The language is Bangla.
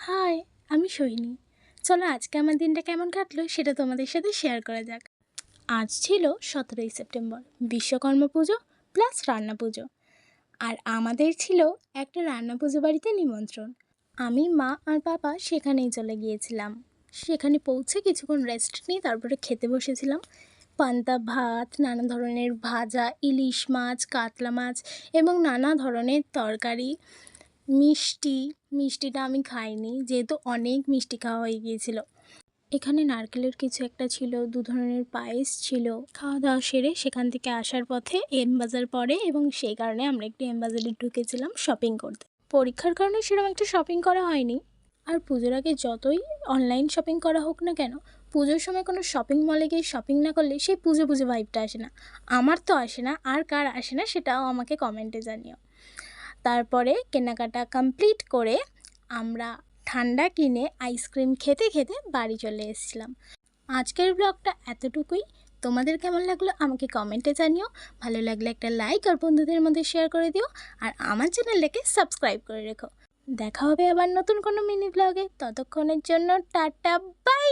হাই, আমি সোহিনী। চলো আজকে আমার দিনটা কেমন কাটলো সেটা তোমাদের সাথে শেয়ার করা যাক। আজ ছিল 17ই সেপ্টেম্বর, বিশ্বকর্মা পুজো প্লাস রান্না পুজো। আর আমাদের ছিল একটা রান্না পুজো বাড়িতে নিমন্ত্রণ। আমি, মা আর বাবা সেখানেই চলে গিয়েছিলাম। সেখানে পৌঁছে কিছুক্ষণ রেস্ট নিয়ে তারপরে খেতে বসেছিলাম। পান্তা ভাত, নানা ধরনের ভাজা, ইলিশ মাছ, কাতলা মাছ এবং নানা ধরনের তরকারি, মিষ্টিটা আমি খাইনি যেহেতু অনেক মিষ্টি খাওয়া হয়ে গিয়েছিল। এখানে নারকেলের কিছু একটা ছিল, 2 ধরনের পায়েস ছিল। খাওয়া দাওয়া সেরে সেখান থেকে আসার পথে এম বাজার পড়ে এবং সেই কারণে আমরা একটু এম বাজারে ঢুকেছিলাম শপিং করতে। পরীক্ষার কারণে সেরকম একটা শপিং করা হয়নি। আর পুজোর আগে যতই অনলাইন শপিং করা হোক না কেন, পুজোর সময় কোনো শপিং মলে গিয়ে শপিং না করলে সেই পুজো ভাইবটা আসে না। আমার তো আসে না, আর কার আসে না সেটাও আমাকে কমেন্টে জানিও। তারপরে কেনাকাটা কমপ্লিট করে আমরা ঠান্ডা কিনে আইসক্রিম খেতে খেতে বাড়ি চলে এসেছিলাম। আজকের ব্লগটা এতটুকুই। তোমাদের কেমন লাগলো আমাকে কমেন্টে জানিও। ভালো লাগলে একটা লাইক আর বন্ধুদের মধ্যে শেয়ার করে দিও। আর আমার চ্যানেলটাকে সাবস্ক্রাইব করে রেখো। দেখা হবে আবার নতুন কোনো মিনি ব্লগে। ততক্ষণের জন্য টাটা, বাই।